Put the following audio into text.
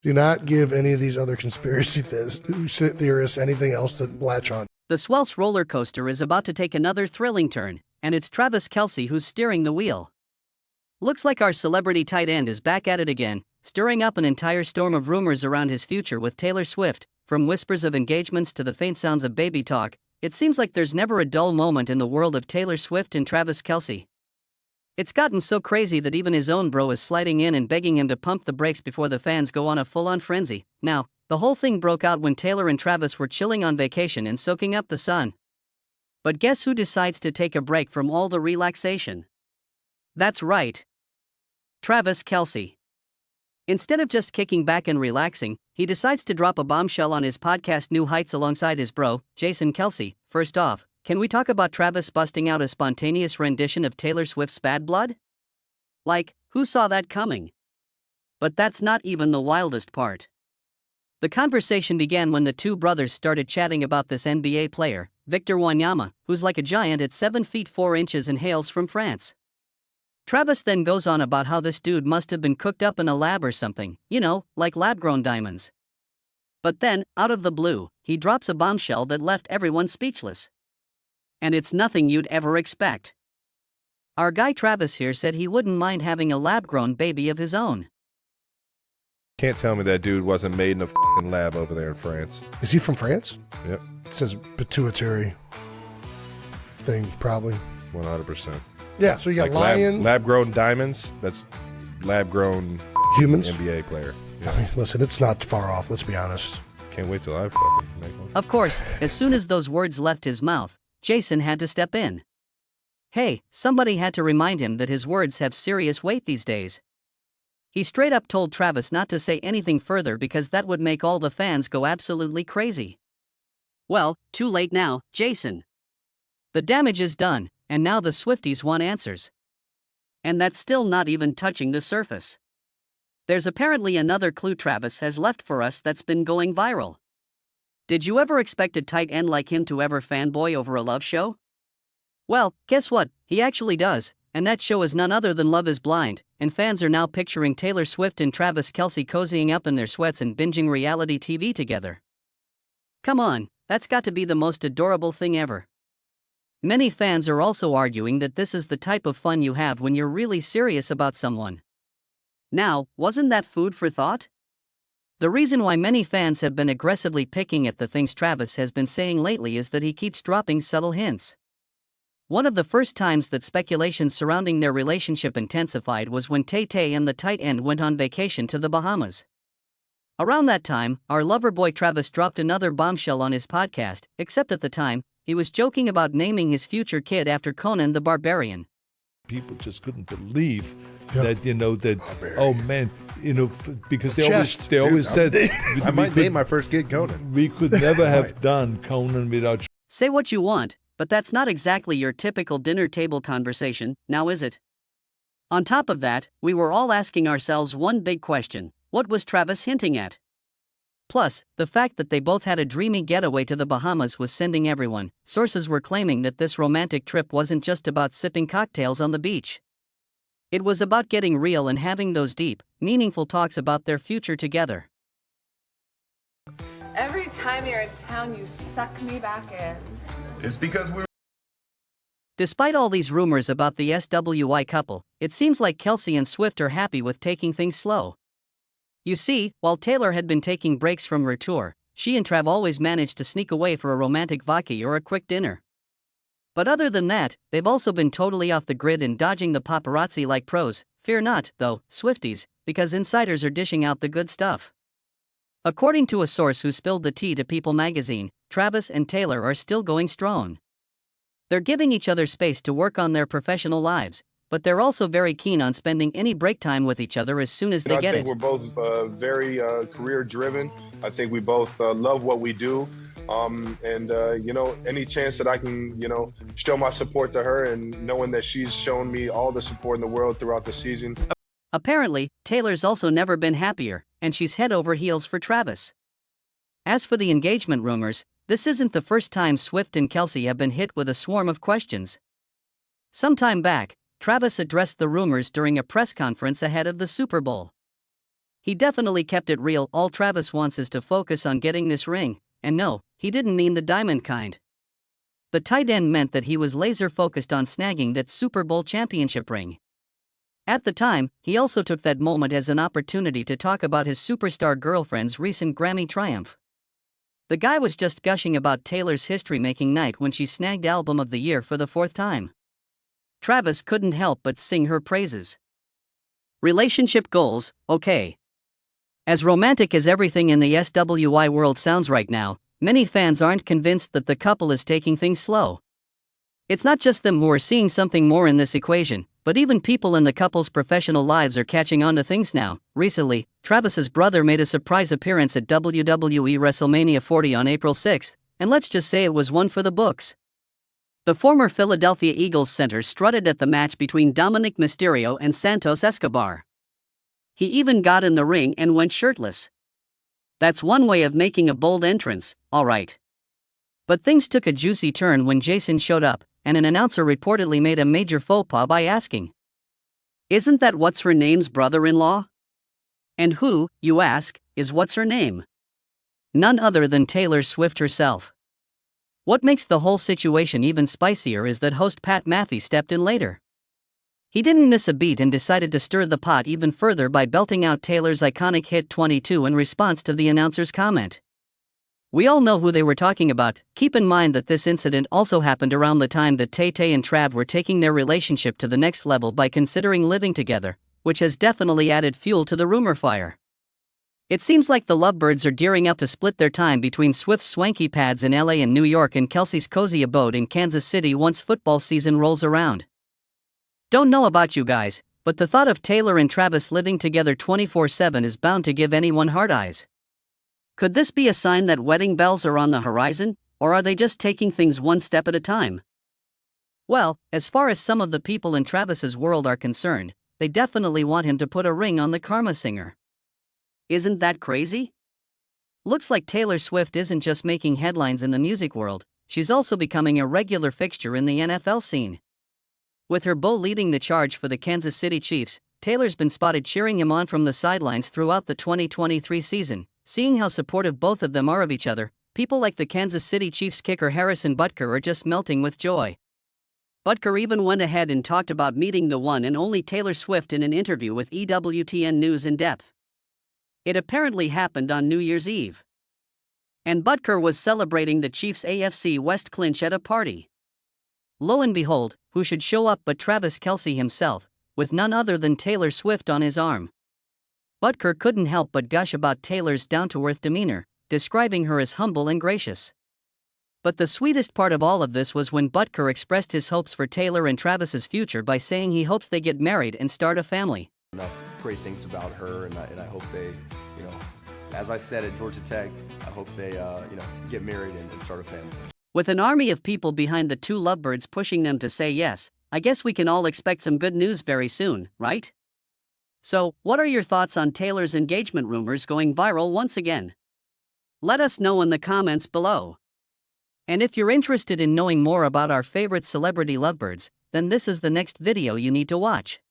Do not give any of these other conspiracy theorists anything else to latch on. The Swells roller coaster is about to take another thrilling turn, and it's Travis Kelce who's steering the wheel. Looks like our celebrity tight end is back at it again, stirring up an entire storm of rumors around his future with Taylor Swift. From whispers of engagements to the faint sounds of baby talk, it seems like there's never a dull moment in the world of Taylor Swift and Travis Kelce. It's gotten so crazy that even his own bro is sliding in and begging him to pump the brakes before the fans go on a full-on frenzy. Now, the whole thing broke out when Taylor and Travis were chilling on vacation and soaking up the sun. But guess who decides to take a break from all the relaxation? That's right. Travis Kelce. Instead of just kicking back and relaxing, he decides to drop a bombshell on his podcast New Heights alongside his bro, Jason Kelce. First off, can we talk about Travis busting out a spontaneous rendition of Taylor Swift's Bad Blood? Like, who saw that coming? But that's not even the wildest part. The conversation began when the two brothers started chatting about this NBA player, Victor Wanyama, who's like a giant at 7 feet 4 inches and hails from France. Travis then goes on about how this dude must have been cooked up in a lab or something, like lab-grown diamonds. But then, out of the blue, he drops a bombshell that left everyone speechless. And it's nothing you'd ever expect. Our guy Travis here said he wouldn't mind having a lab-grown baby of his own. Can't tell me that dude wasn't made in a f***ing lab over there in France. Is he from France? Yep. It says pituitary thing, probably. 100%. Yeah, so you got like lion. Lab-grown diamonds, that's lab-grown humans. NBA player. Yeah. I mean, listen, it's not far off, let's be honest. Can't wait till I fucking make one. Of course, as soon as those words left his mouth, Jason had to step in. Hey, somebody had to remind him that his words have serious weight these days. He straight up told Travis not to say anything further because that would make all the fans go absolutely crazy. Well, too late now, Jason. The damage is done, and now the Swifties want answers. And that's still not even touching the surface. There's apparently another clue Travis has left for us that's been going viral. Did you ever expect a tight end like him to ever fanboy over a love show? Well, guess what, he actually does, and that show is none other than Love is Blind, and fans are now picturing Taylor Swift and Travis Kelce cozying up in their sweats and binging reality TV together. Come on, that's got to be the most adorable thing ever. Many fans are also arguing that this is the type of fun you have when you're really serious about someone. Now, wasn't that food for thought? The reason why many fans have been aggressively picking at the things Travis has been saying lately is that he keeps dropping subtle hints. One of the first times that speculation surrounding their relationship intensified was when Tay and the tight end went on vacation to the Bahamas. Around that time, our lover boy Travis dropped another bombshell on his podcast, except at the time, he was joking about naming his future kid after Conan the Barbarian. People just couldn't believe Yep. that, Barbarian. oh man, because they Chest, always said I might name my first kid Conan. we could never have done Conan without. Say what you want, but that's not exactly your typical dinner table conversation, now is it? On top of that, we were all asking ourselves one big question: what was Travis hinting at? Plus, the fact that they both had a dreamy getaway to the Bahamas was sending everyone. Sources were claiming that this romantic trip wasn't just about sipping cocktails on the beach. It was about getting real and having those deep, meaningful talks about their future together. Every time you're in town, you suck me back in. It's because we're Despite all these rumors about the SWI couple, it seems like Kelce and Swift are happy with taking things slow. You see, while Taylor had been taking breaks from her tour, she and Trav always managed to sneak away for a romantic vodka or a quick dinner. But other than that, they've also been totally off the grid and dodging the paparazzi like pros. Fear not, though, Swifties, because insiders are dishing out the good stuff. According to a source who spilled the tea to People magazine, Travis and Taylor are still going strong. They're giving each other space to work on their professional lives, but they're also very keen on spending any break time with each other as soon as they get it. I think we're both very career driven. I think we both love what we do. Any chance that I can, show my support to her, and knowing that she's shown me all the support in the world throughout the season. Apparently, Taylor's also never been happier, and she's head over heels for Travis. As for the engagement rumors, this isn't the first time Swift and Kelce have been hit with a swarm of questions. Some time back, Travis addressed the rumors during a press conference ahead of the Super Bowl. He definitely kept it real. All Travis wants is to focus on getting this ring, and no, he didn't mean the diamond kind. The tight end meant that he was laser focused on snagging that Super Bowl championship ring. At the time, he also took that moment as an opportunity to talk about his superstar girlfriend's recent Grammy triumph. The guy was just gushing about Taylor's history-making night when she snagged Album of the Year for the 4th time. Travis couldn't help but sing her praises. Relationship goals, okay. As romantic as everything in the SWI world sounds right now, many fans aren't convinced that the couple is taking things slow. It's not just them who are seeing something more in this equation, but even people in the couple's professional lives are catching on to things now. Recently, Travis's brother made a surprise appearance at WWE WrestleMania 40 on April 6, and let's just say it was one for the books. The former Philadelphia Eagles center strutted at the match between Dominic Mysterio and Santos Escobar. He even got in the ring and went shirtless. That's one way of making a bold entrance, alright. But things took a juicy turn when Jason showed up, and an announcer reportedly made a major faux pas by asking, "Isn't that what's-her-name's brother-in-law?" And who, you ask, is what's-her-name? None other than Taylor Swift herself. What makes the whole situation even spicier is that host Pat Matthey stepped in later. He didn't miss a beat and decided to stir the pot even further by belting out Taylor's iconic hit 22 in response to the announcer's comment. We all know who they were talking about. Keep in mind that this incident also happened around the time that Tay and Trav were taking their relationship to the next level by considering living together, which has definitely added fuel to the rumor fire. It seems like the lovebirds are gearing up to split their time between Swift's swanky pads in LA and New York and Kelce's cozy abode in Kansas City once football season rolls around. Don't know about you guys, but the thought of Taylor and Travis living together 24/7 is bound to give anyone hard eyes. Could this be a sign that wedding bells are on the horizon, or are they just taking things one step at a time? Well, as far as some of the people in Travis's world are concerned, they definitely want him to put a ring on the Karma singer. Isn't that crazy? Looks like Taylor Swift isn't just making headlines in the music world, she's also becoming a regular fixture in the NFL scene. With her beau leading the charge for the Kansas City Chiefs, Taylor's been spotted cheering him on from the sidelines throughout the 2023 season. Seeing how supportive both of them are of each other, people like the Kansas City Chiefs kicker Harrison Butker are just melting with joy. Butker even went ahead and talked about meeting the one and only Taylor Swift in an interview with EWTN News in depth. It apparently happened on New Year's Eve. And Butker was celebrating the Chiefs' AFC West clinch at a party. Lo and behold, who should show up but Travis Kelce himself, with none other than Taylor Swift on his arm. Butker couldn't help but gush about Taylor's down-to-earth demeanor, describing her as humble and gracious. But the sweetest part of all of this was when Butker expressed his hopes for Taylor and Travis's future by saying he hopes they get married and start a family. Enough great things about her, and I hope they, as I said at Georgia Tech, I hope they, get married and start a family. With an army of people behind the two lovebirds pushing them to say yes, I guess we can all expect some good news very soon, right? So, what are your thoughts on Taylor's engagement rumors going viral once again? Let us know in the comments below. And if you're interested in knowing more about our favorite celebrity lovebirds, then this is the next video you need to watch.